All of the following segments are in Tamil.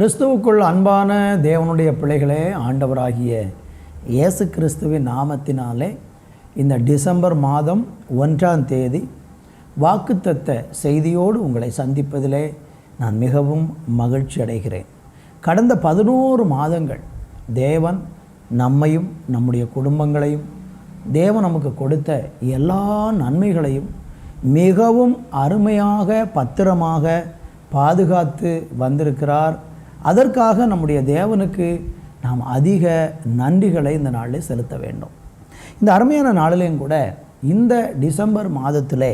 கிறிஸ்துவுக்குள் அன்பான தேவனுடைய பிள்ளைகளே, ஆண்டவராகிய இயேசு கிறிஸ்துவின் நாமத்தினாலே இந்த டிசம்பர் மாதம் 1ஆம் தேதி வாக்குத்தத்த செய்தியோடு உங்களை சந்திப்பதிலே நான் மிகவும் மகிழ்ச்சி அடைகிறேன். கடந்த 11 மாதங்கள் தேவன் நம்மையும் நம்முடைய குடும்பங்களையும் தேவன் நமக்கு கொடுத்த எல்லா நன்மைகளையும் மிகவும் அருமையாக பத்திரமாக பாதுகாத்து வந்திருக்கிறார். அதற்காக நம்முடைய தேவனுக்கு நாம் அதிக நன்றிகளை இந்த நாளில் செலுத்த வேண்டும். இந்த அருமையான நாளிலையும் கூட இந்த டிசம்பர் மாதத்திலே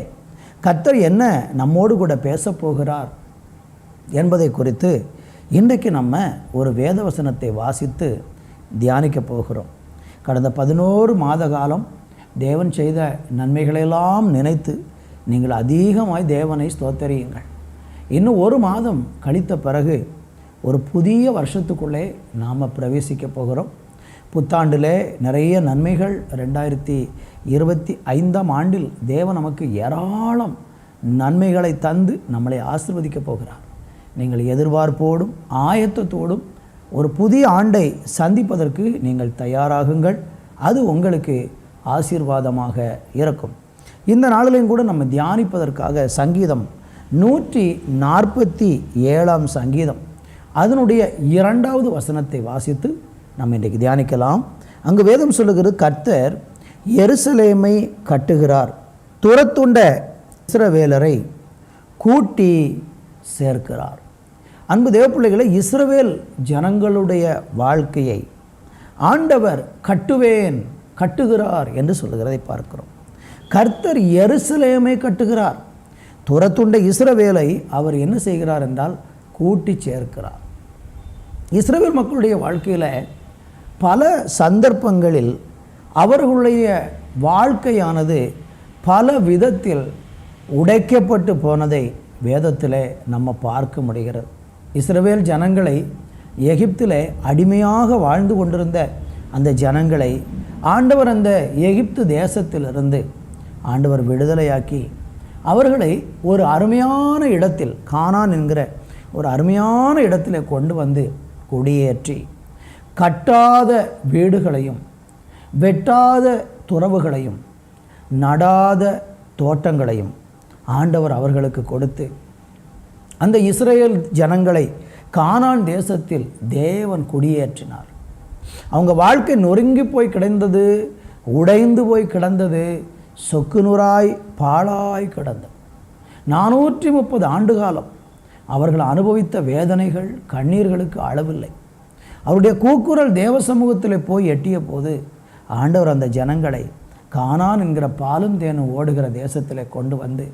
கர்த்தர் என்ன நம்மோடு கூட பேசப்போகிறார் என்பதை குறித்து இன்றைக்கு நம்ம ஒரு வேதவசனத்தை வாசித்து தியானிக்க போகிறோம். கடந்த 11 மாத காலம் தேவன் செய்த நன்மைகளெல்லாம் நினைத்து நீங்கள் அதிகமாய் தேவனை ஸ்தோத்தரியுங்கள். இன்னும் 1 மாதம் கழித்த பிறகு ஒரு புதிய வருஷத்துக்குள்ளே நாம் பிரவேசிக்க போகிறோம். புத்தாண்டிலே நிறைய நன்மைகள் 2025ஆம் ஆண்டில் தேவன் நமக்கு ஏராளம் நன்மைகளை தந்து நம்மளை ஆசீர்வதிக்க போகிறார். நீங்கள் எதிர்பார்ப்போடும் ஆயத்தத்தோடும் ஒரு புதிய ஆண்டை சந்திப்பதற்கு நீங்கள் தயாராகுங்கள். அது உங்களுக்கு ஆசீர்வாதமாக இருக்கும். இந்த நாளிலையும் கூட நம்ம தியானிப்பதற்காக சங்கீதம் 147ஆம் சங்கீதம் அதனுடைய 2வது வசனத்தை வாசித்து நம்ம இன்றைக்கு தியானிக்கலாம். அங்கு வேதம் சொல்லுகிறது, கர்த்தர் எருசலேமை கட்டுகிறார், துரத்துண்ட இஸ்ரவேலரை கூட்டி சேர்க்கிறார். அன்பு தேவப்பிள்ளைகளை, இஸ்ரவேல் ஜனங்களுடைய வாழ்க்கையை ஆண்டவர் கட்டுகிறார் என்று சொல்லுகிறதை பார்க்கிறோம். கர்த்தர் எருசலேமை கட்டுகிறார், துரத்துண்ட இஸ்ரவேலை அவர் என்ன செய்கிறார் என்றால் கூட்டி சேர்க்கிறார். இஸ்ரவேல் மக்களுடைய வாழ்க்கையில் பல சந்தர்ப்பங்களில் அவர்களுடைய வாழ்க்கையானது பல விதத்தில் உடைக்கப்பட்டு போனதை வேதத்தில் நம்ம பார்க்க முடிகிறது. இஸ்ரவேல் ஜனங்களை எகிப்தில் அடிமையாக வாழ்ந்து கொண்டிருந்த அந்த ஜனங்களை ஆண்டவர் அந்த எகிப்து தேசத்திலிருந்து ஆண்டவர் விடுதலையாக்கி அவர்களை ஒரு அருமையான இடத்தில், கானான் என்கிற ஒரு அருமையான இடத்துல கொண்டு வந்து குடியேற்றி கட்டாத வீடுகளையும் வெட்டாத துறவுகளையும் நடாத தோட்டங்களையும் ஆண்டவர் அவர்களுக்கு கொடுத்து அந்த இஸ்ரவேல் ஜனங்களை கானான் தேசத்தில் தேவன் குடியேற்றினார். அவங்க வாழ்க்கை நொறுங்கி போய் கிடந்தது, உடைந்து போய் கிடந்தது, சொக்கு நூறாய் பாழாய் கிடந்தது. 430 ஆண்டு காலம் அவர்கள் அனுபவித்த வேதனைகள் கண்ணீர்களுக்கு அளவில்லை. அவருடைய கூக்குரல் தேவ சமூகத்தில் போய் எட்டிய போது ஆண்டவர் அந்த ஜனங்களை கானான் என்கிற பாலும் தேனும் ஓடுகிற தேசத்தில் கொண்டு வந்து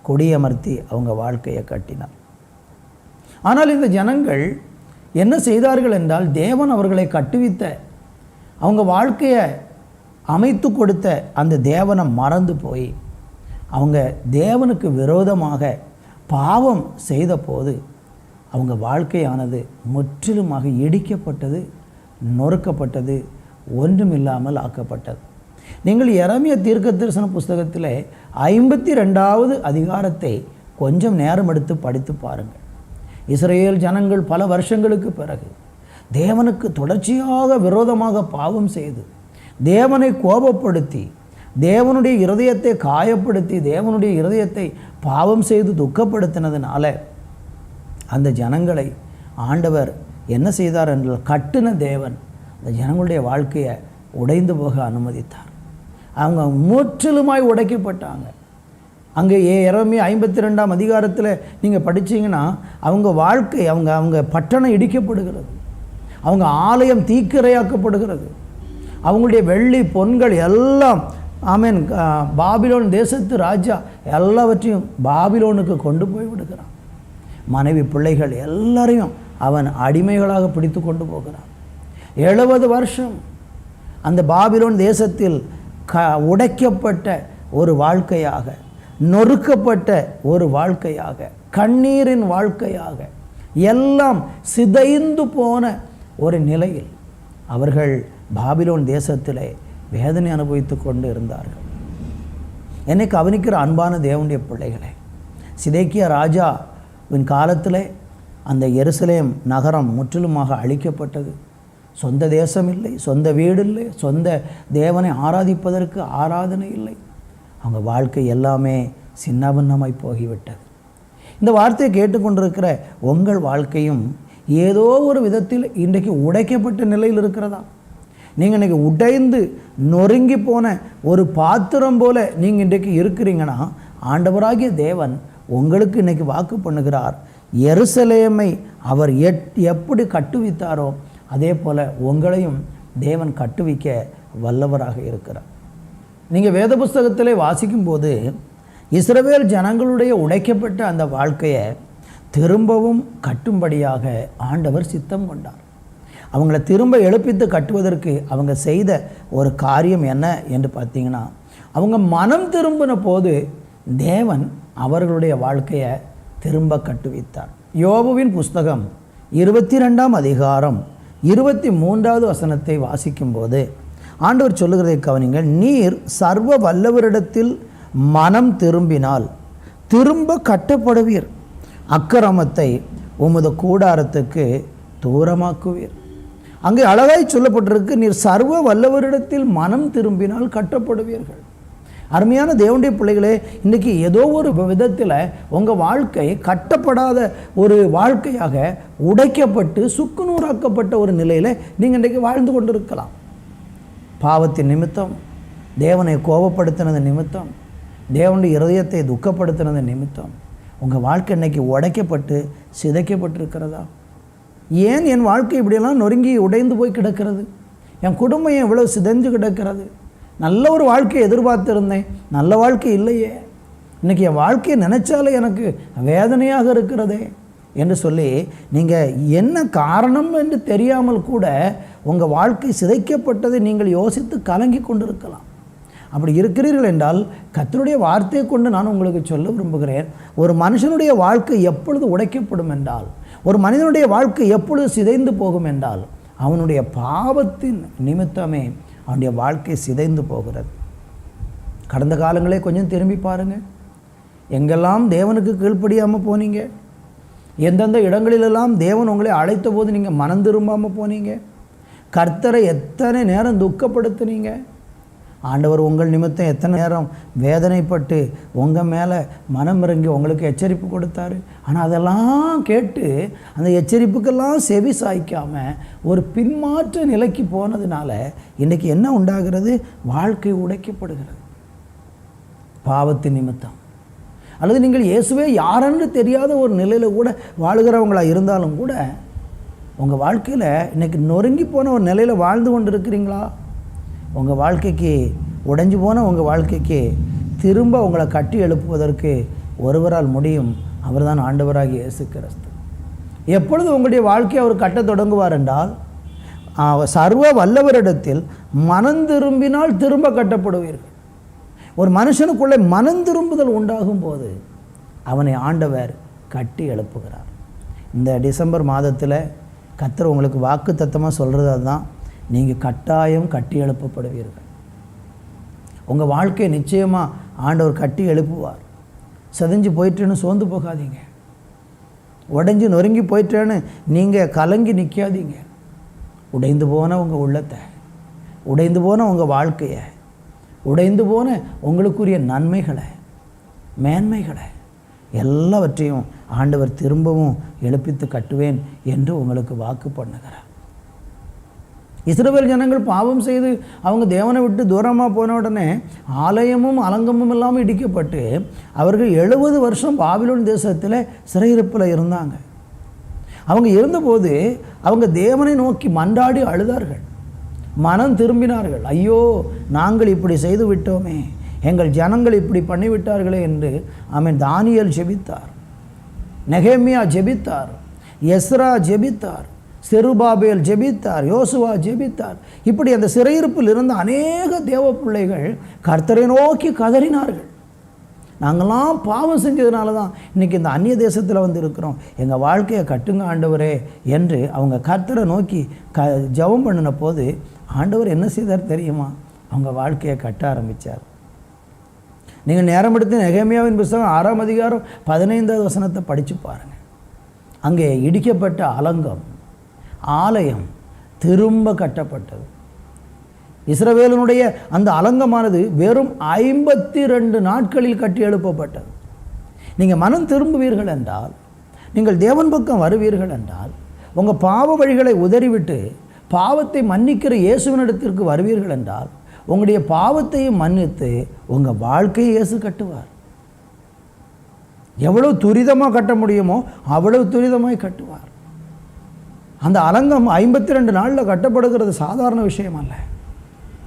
குடியமர்த்தி அவங்க வாழ்க்கையை கட்டினார். ஆனால் இந்த ஜனங்கள் என்ன செய்தார்கள் என்றால், தேவன் அவர்களை கட்டுவித்த, அவங்க வாழ்க்கையை அமைத்து கொடுத்த அந்த தேவனை மறந்து போய் அவங்க தேவனுக்கு விரோதமாக பாவம் செய்த போது அவங்க வாழ்க்கையானது முற்றிலுமாக இடிக்கப்பட்டது, நொறுக்கப்பட்டது, ஒன்றுமில்லாமல் ஆக்கப்பட்டது. நீங்கள் எரேமியா தீர்க்கதரிசன புஸ்தகத்தில் 52வது அதிகாரத்தை கொஞ்சம் நேரம் எடுத்து படித்து பாருங்கள். இஸ்ரவேல் ஜனங்கள் பல வருஷங்களுக்கு பிறகு தேவனுக்கு தொடர்ச்சியாக விரோதமாக பாவம் செய்து தேவனை கோபப்படுத்தி தேவனுடைய இருதயத்தை காயப்படுத்தி தேவனுடைய இருதயத்தை பாவம் செய்து துக்கப்படுத்தினதுனால அந்த ஜனங்களை ஆண்டவர் என்ன செய்தார் என்றால், கட்டின தேவன் அந்த ஜனங்களுடைய வாழ்க்கையை உடைந்து போக அனுமதித்தார். அவங்க முற்றிலுமாய் உடைக்கப்பட்டாங்க. அங்கே எரேமியா 52ஆம் அதிகாரத்தில் நீங்கள் படித்தீங்கன்னா அவங்க வாழ்க்கை, அவங்க பட்டணம் இடிக்கப்படுகிறது, அவங்க ஆலயம் தீக்கிரையாக்கப்படுகிறது, அவங்களுடைய வெள்ளி பொன்கள் எல்லாம் ஆமேன் பாபிலோன் தேசத்து ராஜா எல்லாவற்றையும் பாபிலோனுக்கு கொண்டு போய் விடுகிறான். மனைவி பிள்ளைகள் எல்லாரையும் அவன் அடிமைகளாக பிடித்து கொண்டு போகிறான். 70 வருஷம் அந்த பாபிலோன் தேசத்தில் உடைக்கப்பட்ட ஒரு வாழ்க்கையாக, நொறுக்கப்பட்ட ஒரு வாழ்க்கையாக, கண்ணீரின் வாழ்க்கையாக, எல்லாம் சிதைந்து போன ஒரு நிலையில் அவர்கள் பாபிலோன் தேசத்திலே வேதனை அனுபவித்து கொண்டு இருந்தார்கள். என்னை கவனிக்கிற அன்பான தேவனுடைய பிள்ளைகளே, சிதேக்கியா ராஜாவின் காலத்தில் அந்த எருசலேம் நகரம் முற்றிலுமாக அழிக்கப்பட்டது. சொந்த தேசம் இல்லை, சொந்த வீடு இல்லை, சொந்த தேவனை ஆராதிப்பதற்கு ஆராதனை இல்லை. அவங்க வாழ்க்கை எல்லாமே சின்னபின்னமாய் போகிவிட்டது. இந்த வார்த்தையை கேட்டுக்கொண்டிருக்கிற உங்கள் வாழ்க்கையும் ஏதோ ஒரு விதத்தில் இன்றைக்கு உடைக்கப்பட்ட நிலையில் இருக்கிறதா? நீங்கள் இன்றைக்கி உடைந்து நொறுங்கி போன ஒரு பாத்திரம் போல நீங்கள் இன்றைக்கு இருக்கிறீங்கன்னா, ஆண்டவராகிய தேவன் உங்களுக்கு இன்றைக்கி வாக்கு பண்ணுகிறார், எருசலேமை அவர் எப்படி கட்டுவித்தாரோ அதே போல் உங்களையும் தேவன் கட்டுவிக்க வல்லவராக இருக்கிறார். நீங்கள் வேத புஸ்தகத்திலே வாசிக்கும்போது இஸ்ரவேல் ஜனங்களுடைய உடைக்கப்பட்ட அந்த வாழ்க்கையை திரும்பவும் கட்டும்படியாக ஆண்டவர் சித்தம் கொண்டார். அவங்கள திரும்ப எழுப்பித்து கட்டுவதற்கு அவங்க செய்த ஒரு காரியம் என்ன என்று பார்த்தீங்கன்னா, அவங்க மனம் திரும்பின போது தேவன் அவர்களுடைய வாழ்க்கையை திரும்ப கட்டுவித்தார். யோபுவின் புஸ்தகம் 22ஆம் அதிகாரம் 23வது வசனத்தை வாசிக்கும்போது ஆண்டவர் சொல்லுகிறதை கவனிங்கள். நீர் சர்வ வல்லவரிடத்தில் மனம் திரும்பினால் திரும்ப கட்டப்படுவீர், அக்கிரமத்தை உமது கூடாரத்துக்கு தூரமாக்குவீர். அங்கே அழகாய் சொல்லப்பட்டிருக்கு, நீர் சர்வ வல்லவரிடத்தில் மனம் திரும்பினால் கட்டப்படுவீர்கள். அருமையான தேவனுடைய பிள்ளைகளே, இன்றைக்கி ஏதோ ஒரு விதத்தில் உங்கள் வாழ்க்கை கட்டப்படாத ஒரு வாழ்க்கையாக உடைக்கப்பட்டு சுக்குநூறாக்கப்பட்ட ஒரு நிலையில் நீங்கள் இன்றைக்கி வாழ்ந்து கொண்டிருக்கலாம். பாவத்தின் நிமித்தம், தேவனை கோபப்படுத்தினது நிமித்தம், தேவனுடைய இருதயத்தை துக்கப்படுத்தினது நிமித்தம் உங்கள் வாழ்க்கை இன்றைக்கி உடைக்கப்பட்டு சிதைக்கப்பட்டிருக்கிறதா? ஏன் என் வாழ்க்கை இப்படியெல்லாம் நொறுங்கி உடைந்து போய் கிடக்கிறது? என் குடும்பம் எவ்வளோ சிதைஞ்சு கிடக்கிறது? நல்ல ஒரு வாழ்க்கையை எதிர்பார்த்திருந்தேன், நல்ல வாழ்க்கை இல்லையே, இன்றைக்கி என் வாழ்க்கையை நினச்சாலே எனக்கு வேதனையாக இருக்கிறதே என்று சொல்லி நீங்கள் என்ன காரணம் என்று தெரியாமல் கூட உங்கள் வாழ்க்கை சிதைக்கப்பட்டதை நீங்கள் யோசித்து கலங்கி கொண்டிருக்கலாம். அப்படி இருக்கிறீர்கள் என்றால் கர்த்தருடைய வார்த்தையை கொண்டு நான் உங்களுக்கு சொல்ல விரும்புகிறேன். ஒரு மனுஷனுடைய வாழ்க்கை எப்பொழுது உடைக்கப்படும் என்றால், ஒரு மனிதனுடைய வாழ்க்கை எப்பொழுது சிதைந்து போகும் என்றால், அவனுடைய பாவத்தின் நிமித்தமே அவனுடைய வாழ்க்கை சிதைந்து போகிறது. கடந்த காலங்களே கொஞ்சம் திரும்பி பாருங்கள். எங்கெல்லாம் தேவனுக்கு கீழ்ப்படியாமல் போனீங்க? எந்தெந்த இடங்களிலெல்லாம் தேவன் உங்களை அழைத்த போது நீங்கள் மனம் திரும்பாமல் போனீங்க? கர்த்தரை எத்தனை நேரம் துக்கப்படுத்துனீங்க? ஆண்டவர் உங்கள் நிமித்தம் எத்தனை நேரம் வேதனைப்பட்டு உங்கள் மேலே மனம் இறங்கி உங்களுக்கு எச்சரிப்பு கொடுத்தாரு. ஆனால் அதெல்லாம் கேட்டு அந்த எச்சரிப்புக்கெல்லாம் செவி சாய்க்காமல் ஒரு பின்மாற்ற நிலைக்கு போனதுனால இன்றைக்கி என்ன உண்டாகிறது? வாழ்க்கை உடைக்கப்படுகிறது. பாவத்தின் நிமித்தம், அல்லது நீங்கள் இயேசுவே யாரென்று தெரியாத ஒரு நிலையில் கூட வாழுகிறவங்களாக இருந்தாலும் கூட உங்கள் வாழ்க்கையில் இன்றைக்கி நொறுங்கி போன ஒரு நிலையில் வாழ்ந்து கொண்டு இருக்கிறீங்களா? உங்கள் வாழ்க்கைக்கு உடைஞ்சு போன உங்கள் வாழ்க்கைக்கு திரும்ப உங்களை கட்டி எழுப்புவதற்கு ஒருவரால் முடியும். அவர் தான் ஆண்டவராகிய இயேசு கிறிஸ்து. எப்பொழுது உங்களுடைய வாழ்க்கையை அவர் கட்ட தொடங்குவார் என்றால், சர்வ வல்லவரிடத்தில் மனம் திரும்பினால் திரும்ப கட்டப்படுவீர்கள். ஒரு மனுஷனுக்குள்ளே மனம் திரும்புதல் உண்டாகும் போது அவனை ஆண்டவர் கட்டி எழுப்புகிறார். இந்த டிசம்பர் மாதத்தில் கர்த்தர் உங்களுக்கு வாக்கு தத்தமாக சொல்கிறது அதுதான், நீங்கள் கட்டாயம் கட்டி எழுப்பப்படுவீர்கள். உங்கள் வாழ்க்கையை நிச்சயமாக ஆண்டவர் கட்டி எழுப்புவார். செதஞ்சு போயிட்டேன்னு சோர்ந்து போகாதீங்க. உடைஞ்சு நொறுங்கி போயிட்டேன்னு நீங்கள் கலங்கி நிற்காதீங்க. உடைந்து போன உங்கள் உள்ளத்தை, உடைந்து போன உங்கள் வாழ்க்கையை, உடைந்து போன உங்களுக்குரிய நன்மைகளை, மேன்மைகளை எல்லாவற்றையும் ஆண்டவர் திரும்பவும் எழுப்பித்து கட்டுவேன் என்று உங்களுக்கு வாக்கு பண்ணுகிறார். இஸ்ரவேல் ஜனங்கள் பாவம் செய்து அவங்க தேவனை விட்டு தூரமாக போன உடனே ஆலயமும் அலங்கமும் எல்லாம் இடிக்கப்பட்டு அவர்கள் 70 வருஷம் பாபிலோன் தேசத்தில் சிறையிருப்பில் இருந்தாங்க. அவங்க இருந்தபோது அவங்க தேவனை நோக்கி மன்றாடி அழுதார்கள், மனம் திரும்பினார்கள். ஐயோ, நாங்கள் இப்படி செய்து விட்டோமே, எங்கள் ஜனங்கள் இப்படி பண்ணிவிட்டார்களே என்று தானியேல் ஜெபித்தார், நெகேமியா ஜெபித்தார், எஸ்ரா ஜெபித்தார், செருபாபேல் ஜெபித்தார், யோசுவா ஜெபித்தார். இப்படி அந்த சிறையிருப்பில் இருந்த அநேக தேவ பிள்ளைகள் கர்த்தரை நோக்கி கதறினார்கள். நாங்களாம் பாவம் செஞ்சதுனால தான் இன்றைக்கி இந்த அந்நிய தேசத்தில் வந்து இருக்கிறோம். எங்கள் வாழ்க்கையை கட்டுங்க ஆண்டவரே என்று அவங்க கர்த்தரை நோக்கி ஜெபம் பண்ணின போது ஆண்டவர் என்ன செய்தார் தெரியுமா? அவங்க வாழ்க்கையை கட்ட ஆரம்பித்தார். நீங்கள் நேரம் எடுத்து நெகேமியாவின் புத்தகம் 6ஆம் அதிகாரம் 15வது வசனத்தை படித்து பாருங்கள். அங்கே இடிக்கப்பட்ட அலங்கம் ஆலயம் திரும்ப கட்டப்பட்டது. இஸ்ரவேலனுடைய அந்த அலங்கமானது வெறும் 52 நாட்களில் கட்டி எழுப்பப்பட்டது. நீங்கள் மனம் திரும்புவீர்கள் என்றால், நீங்கள் தேவன் பக்கம் வருவீர்கள் என்றால், உங்கள் பாவ வழிகளை உதறிவிட்டு பாவத்தை மன்னிக்கிற இயேசுவினிடத்திற்கு வருவீர்கள் என்றால், உங்களுடைய பாவத்தையும் மன்னித்து உங்கள் வாழ்க்கையை இயேசு கட்டுவார். எவ்வளவு துரிதமாக கட்ட முடியுமோ அவ்வளவு துரிதமாய் கட்டுவார். அந்த அலங்கம் 52 நாளில் கட்டப்படுகிறது சாதாரண விஷயம் அல்ல.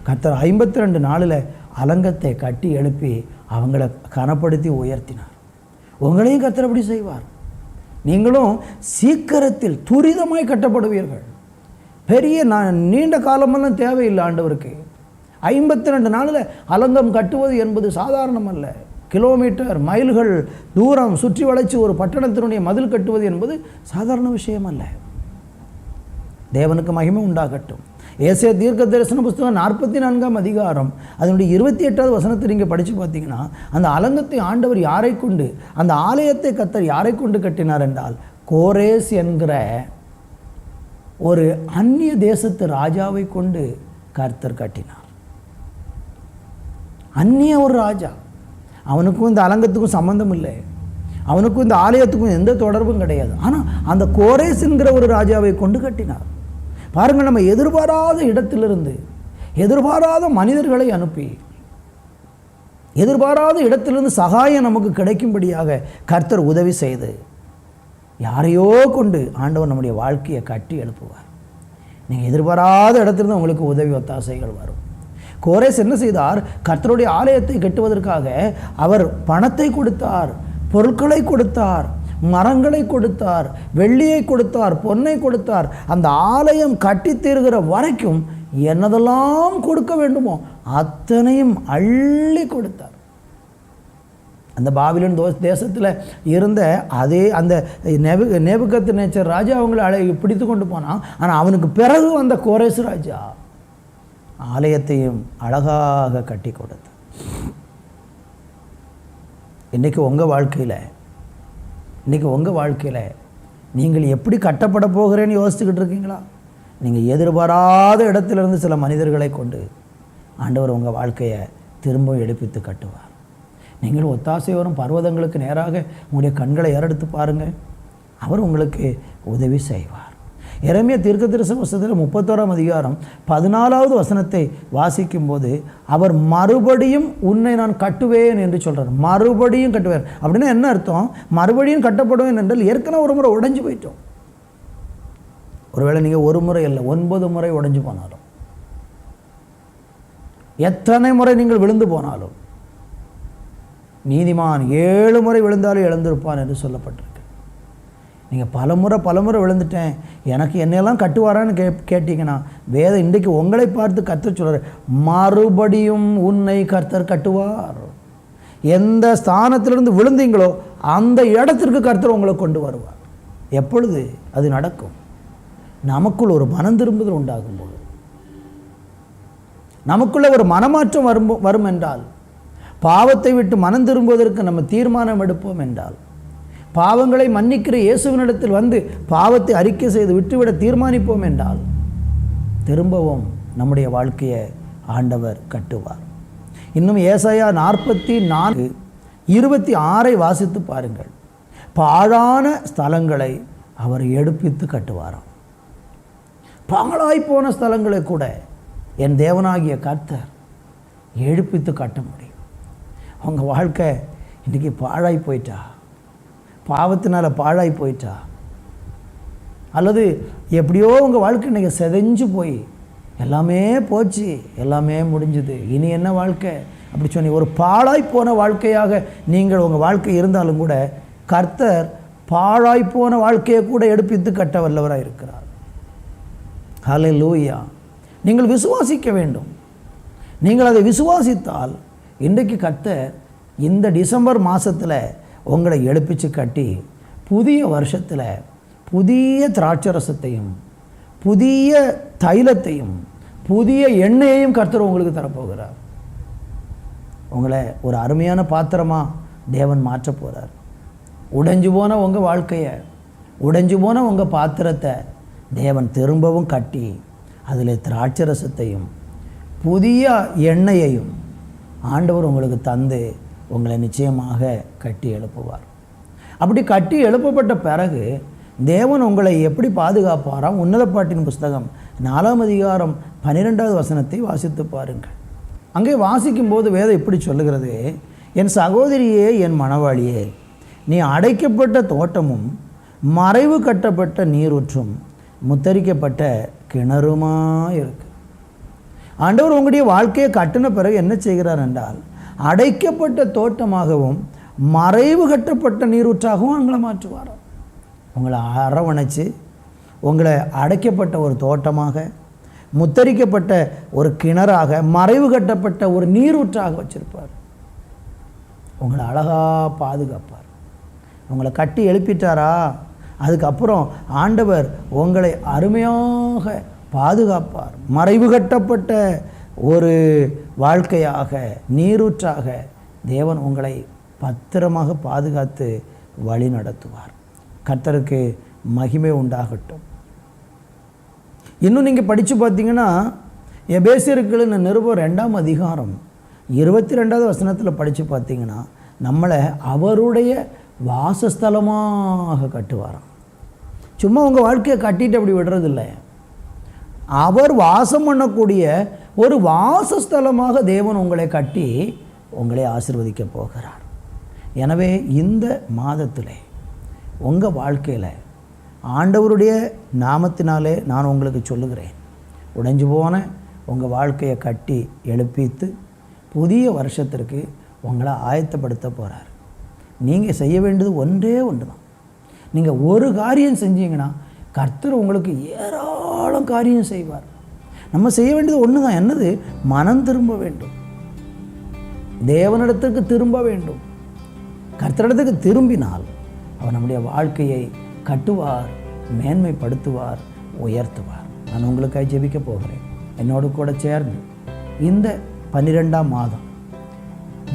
கர்த்தர் 52 நாளில் அலங்கத்தை கட்டி எழுப்பி அவங்கள கனப்படுத்தி உயர்த்தினார். உங்களையும் கர்த்தர் அப்படி செய்வார். நீங்களும் சீக்கிரத்தில் துரிதமாய் கட்டப்படுவீர்கள். பெரிய நீண்ட காலமெல்லாம் தேவையில்லை ஆண்டவருக்கு. 52 நாளில் அலங்கம் கட்டுவது என்பது சாதாரணம் அல்ல. கிலோமீட்டர் மைல்கள் தூரம் சுற்றி வளைச்சு ஒரு பட்டணத்தினுடைய மதில் கட்டுவது என்பது சாதாரண விஷயம் அல்ல. தேவனுக்கு மகிமை உண்டாகட்டும். ஏசாயா தீர்க்க தரிசன புத்தகம் 44ஆம் அதிகாரம் அதனுடைய 28வது வசனத்தை நீங்கள் படித்து பார்த்தீங்கன்னா, அந்த அலங்கத்தை ஆண்டவர் யாரை கொண்டு, அந்த ஆலயத்தை கர்த்தர் யாரை கொண்டு கட்டினார் என்றால், கோரேஸ் என்கிற ஒரு அந்நிய தேசத்து ராஜாவை கொண்டு கர்த்தர் கட்டினார். அந்நிய ஒரு ராஜா, அவனுக்கும் இந்த அலங்கத்துக்கும் சம்பந்தம் இல்லை, அவனுக்கும் இந்த ஆலயத்துக்கும் எந்த தொடர்பும் கிடையாது. ஆனால் அந்த கோரேஸ் என்கிற ஒரு ராஜாவை கொண்டு கட்டினார். பாருங்கள், நம்ம எதிர்பாராத இடத்திலிருந்து எதிர்பாராத மனிதர்களை அனுப்பி எதிர்பாராத இடத்திலிருந்து சகாயம் நமக்கு கிடைக்கும்படியாக கர்த்தர் உதவி செய்து யாரையோ கொண்டு ஆண்டவர் நம்முடைய வாழ்க்கையை கட்டி எழுப்புவார். நீங்கள் எதிர்பாராத இடத்திலிருந்து உங்களுக்கு உதவி ஒத்தாசைகள் வரும். கோரேஸ் என்ன செய்தார்? கர்த்தருடைய ஆலயத்தை கட்டுவதற்காக அவர் பணத்தை கொடுத்தார், பொருட்களை கொடுத்தார், மரங்களை கொடுத்தார், வெள்ளியை கொடுத்தார், பொன்னை கொடுத்தார். அந்த ஆலயம் கட்டி தீர்கிற வரைக்கும் என்னதெல்லாம் கொடுக்க வேண்டுமோ அத்தனையும் அள்ளி கொடுத்தார். அந்த பாபிலோன் தேசத்தில் இருந்த அதே அந்த நேபுகத்நேச்சர் ராஜா அவங்களை பிடித்து கொண்டு போனான். ஆனால் அவனுக்கு பிறகு வந்த கோரேஸ் ராஜா ஆலயத்தையும் அழகாக கட்டி கொடுத்தார். இன்றைக்கி உங்கள் வாழ்க்கையில் நீங்கள் எப்படி கட்டப்பட போகிறேன்னு யோசிச்சுக்கிட்டு இருக்கீங்களா? நீங்கள் எதிர்பாராத இடத்திலிருந்து சில மனிதர்களை கொண்டு ஆண்டவர் உங்கள் வாழ்க்கையை திரும்ப எழுப்பித்து கட்டுவார். நீங்கள் ஒத்தாசை வரும் பர்வதங்களுக்கு நேராக உங்களுடைய கண்களை ஏறெடுத்து பாருங்கள், அவர் உங்களுக்கு உதவி செய்வார். எரேமியா தீர்க்கதரிசன புத்தகத்தில் 31ஆம் அதிகாரம் 14வது வசனத்தை வாசிக்கும்போது அவர் மறுபடியும் உன்னை நான் கட்டுவேன் என்று சொல்கிறார். மறுபடியும் கட்டுவேன் அப்படின்னா என்ன அர்த்தம்? மறுபடியும் கட்டப்படுவேன் என்றால் ஏற்கனவே ஒரு முறை உடைஞ்சு போயிட்டோம். ஒருவேளை நீங்கள் ஒரு முறை இல்லை 9 முறை உடைஞ்சு போனாலும், எத்தனை முறை நீங்கள் விழுந்து போனாலும், நீதிமான் 7 முறை விழுந்தாலும் எழுந்திருப்பான் என்று சொல்லப்பட்டிருக்கு. நீங்கள் பலமுறை விழுந்துட்டேன், எனக்கு என்னெல்லாம் கட்டுவாரான்னு கேட்டிங்கன்னா வேதம் இன்றைக்கு உங்களை பார்த்து கர்த்தர் சொல்கிறார், மறுபடியும் உன்னை கர்த்தர் கட்டுவார். எந்த ஸ்தானத்திலிருந்து விழுந்தீங்களோ அந்த இடத்திற்கு கர்த்தர் உங்களை கொண்டு வருவார். எப்பொழுது அது நடக்கும்? நமக்குள் ஒரு மனம் திரும்புதல் உண்டாகும்போது, நமக்குள்ள ஒரு மனமாற்றம் வரும் என்றால், பாவத்தை விட்டு மனம் திரும்புவதற்கு நம்ம தீர்மானம் எடுப்போம் என்றால், பாவங்களை மன்னிக்கிற இயேசுவினிடத்தில் வந்து பாவத்தை அறிக்கை செய்து விட்டுவிட தீர்மானிப்போம் என்றால், திரும்பவும் நம்முடைய வாழ்க்கையை ஆண்டவர் கட்டுவார். இன்னும் ஏசாயா 44:26 வாசித்து பாருங்கள். பாழான ஸ்தலங்களை அவர் எடுப்பித்து கட்டுவாராம். பாழாய் போன ஸ்தலங்களை கூட என் தேவனாகிய கர்த்தர் எழுப்பித்து கட்ட முடியும். உங்கள் வாழ்க்கை இன்றைக்கி பாழாய் போயிட்டா, பாவத்தினால் பாழாய் போயிட்டா, அல்லது எப்படியோ உங்கள் வாழ்க்கை இன்றைக்கி செதைஞ்சு போய் எல்லாமே போச்சு, எல்லாமே முடிஞ்சுது, இனி என்ன வாழ்க்கை அப்படி சொன்னி ஒரு பாழாய் போன வாழ்க்கையாக நீங்கள் உங்கள் வாழ்க்கை இருந்தாலும் கூட கர்த்தர் பாழாய் போன வாழ்க்கையை கூட எடுப்பித்து கட்ட வல்லவராக இருக்கிறார். ஹல்லேலூயா. நீங்கள் விசுவாசிக்க வேண்டும். நீங்கள் அதை விசுவாசித்தால் இன்றைக்கு கர்த்தர் இந்த டிசம்பர் மாதத்தில் உங்களை எழுப்பிச்சு கட்டி புதிய வருஷத்தில் புதிய திராட்சரசத்தையும் புதிய தைலத்தையும் புதிய எண்ணெயையும் கர்த்தர் உங்களுக்கு தரப்போகிறார். உங்களை ஒரு அருமையான பாத்திரமாக தேவன் மாற்ற போகிறார். உடைஞ்சு போன உங்கள் வாழ்க்கையை, உடைஞ்சு போன உங்கள் பாத்திரத்தை தேவன் திரும்பவும் கட்டி அதில் திராட்சரசத்தையும் புதிய எண்ணெயையும் ஆண்டவர் உங்களுக்கு தந்து உங்களை நிச்சயமாக கட்டி எழுப்புவார். அப்படி கட்டி எழுப்பப்பட்ட பிறகு தேவன் உங்களை எப்படி பாதுகாப்பாராம்? உன்னத பாட்டின் புஸ்தகம் 4ஆம் அதிகாரம் 12வது வசனத்தை வாசித்து பாருங்கள். அங்கே வாசிக்கும்போது வேதம் இப்படி சொல்லுகிறது, என் சகோதரியே, என் மணவாளியே, நீ அடைக்கப்பட்ட தோட்டமும் மறைவு கட்டப்பட்ட நீரூற்றும் முத்தரிக்கப்பட்ட கிணறுமா இருக்கு. ஆண்டவர் உங்களுடைய வாழ்க்கையை கட்டின பிறகு என்ன செய்கிறார் என்றால், அடைக்கப்பட்ட தோட்டமாகவும் மறைவு கட்டப்பட்ட நீரூற்றாகவும் உங்களை மாற்றுவார். உங்களை அரவணைச்சு உங்களை அடைக்கப்பட்ட ஒரு தோட்டமாக, முத்தரிக்கப்பட்ட ஒரு கிணறாக, மறைவு கட்டப்பட்ட ஒரு நீரூற்றாக வச்சிருப்பார். உங்களை அழகாக பாதுகாப்பார். உங்களை கட்டி எழுப்பிட்டாரா, அதுக்கப்புறம் ஆண்டவர் உங்களை அருமையாக பாதுகாப்பார். மறைவு கட்டப்பட்ட ஒரு வாழ்க்கையாக, நீரூற்றாக தேவன் உங்களை பத்திரமாக பாதுகாத்து வழி நடத்துவார். கர்த்தருக்கு மகிமை உண்டாகட்டும். இன்னும் நீங்கள் படித்து பார்த்தீங்கன்னா, எபேசியர்களின் நிருபம் 2ஆம் அதிகாரம் 22வது வசனத்தில் படித்து பார்த்தீங்கன்னா, நம்மளை அவருடைய வாசஸ்தலமாக கட்டுவாராம். சும்மா உங்கள் வாழ்க்கையை கட்டிட்டு அப்படி விடுறதில்லை. அவர் வாசம் பண்ணக்கூடிய ஒரு வாசஸ்தலமாக தேவன் உங்களை கட்டி உங்களை ஆசீர்வதிக்க போகிறார். எனவே இந்த மாதத்தில் உங்கள் வாழ்க்கையில் ஆண்டவருடைய நாமத்தினாலே நான் உங்களுக்கு சொல்லுகிறேன், உடைஞ்சு போன உங்கள் வாழ்க்கையை கட்டி எழுப்பித்து புதிய வருஷத்திற்கு உங்களை ஆயத்தப்படுத்த போகிறார். நீங்கள் செய்ய வேண்டியது ஒன்றே ஒன்று தான். நீங்கள் ஒரு காரியம் செஞ்சீங்கன்னா கர்த்தர் உங்களுக்கு ஏராளம் காரியம் செய்வார். நம்ம செய்ய வேண்டியது ஒன்று தான். என்னது? மனம் திரும்ப வேண்டும், தேவனிடத்திற்கு திரும்ப வேண்டும். கர்த்தரிடத்துக்கு திரும்பினால் அவர் நம்முடைய வாழ்க்கையை கட்டுவார், மேன்மைப்படுத்துவார், உயர்த்துவார். நான் உங்களுக்காக ஜெபிக்க போகிறேன். என்னோடு கூட சேர்ந்து இந்த 12ஆம் மாதம்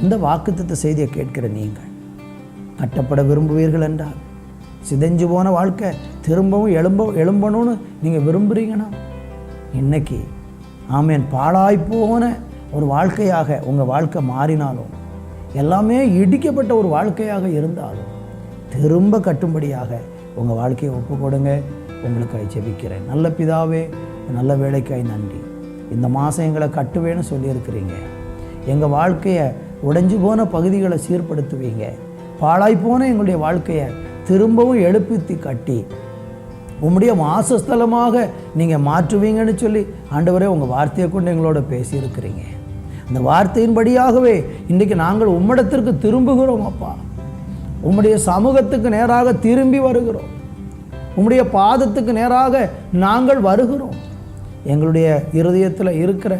இந்த வாக்குத்தத்த செய்தியை கேட்கிற நீங்கள் கட்டப்பட விரும்புவீர்கள் என்றால், சிதைஞ்சு போன வாழ்க்கை திரும்பவும் எழும்பணும்னு நீங்கள் விரும்புகிறீங்கன்னா, இன்னைக்கு ஆமேன், பாழாய்ப்போன ஒரு வாழ்க்கையாக உங்கள் வாழ்க்கை மாறினாலும், எல்லாமே இடிக்கப்பட்ட ஒரு வாழ்க்கையாக இருந்தாலும் திரும்ப கட்டும்படியாக உங்கள் வாழ்க்கையை ஒப்பு கொடுங்க. உங்களுக்காக ஜெபிக்கிறேன். நல்ல பிதாவே, நல்ல வேலைக்காய் நன்றி. இந்த மாதம் எங்களை கட்டுவேன்னு சொல்லியிருக்கிறீங்க. எங்கள் வாழ்க்கையை உடைஞ்சு போன பகுதிகளை சீர்படுத்துவீங்க. பாழாய்ப்போன எங்களுடைய வாழ்க்கையை திரும்பவும் எழுப்பித்தி கட்டி உம்முடைய வாசஸ்தலமாக நீங்கள் மாற்றுவீங்கன்னு சொல்லி ஆண்டவரே உங்கள் வார்த்தையை கொண்டு எங்களோட பேசியிருக்கிறீங்க. அந்த வார்த்தையின்படியாகவே இன்றைக்கு நாங்கள் உம்மிடத்திற்கு திரும்புகிறோம். அப்பா, உம்முடைய சமூகத்துக்கு நேராக திரும்பி வருகிறோம். உம்முடைய பாதத்துக்கு நேராக நாங்கள் வருகிறோம். எங்களுடைய இருதயத்தில் இருக்கிற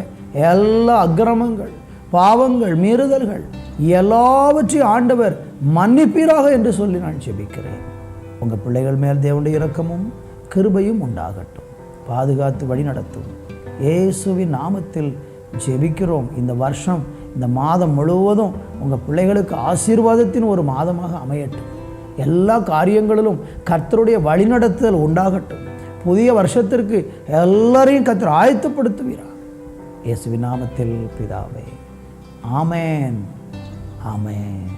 எல்லா அக்கிரமங்கள், பாவங்கள், மீறுதல்கள் எல்லாவற்றையும் ஆண்டவர் மன்னிப்பீராக என்று சொல்லி நான் ஜெபிக்கிறேன். உங்கள் பிள்ளைகள் மேல் தேவனுடைய இரக்கமும் கிருபையும் உண்டாகட்டும். பாதுகாத்து வழி நடத்தும். இயேசுவின் நாமத்தில் ஜெபிக்கிறோம். இந்த வருஷம், இந்த மாதம் முழுவதும் உங்கள் பிள்ளைகளுக்கு ஆசீர்வாதத்தின் ஒரு மாதமாக அமையட்டும். எல்லா காரியங்களிலும் கர்த்தருடைய வழிநடத்துதல் உண்டாகட்டும். புதிய வருஷத்திற்கு எல்லாரையும் கர்த்தர் ஆயத்தப்படுத்துவீரா. இயேசுவின் நாமத்தில் பிதாவே, ஆமென், ஆமென்.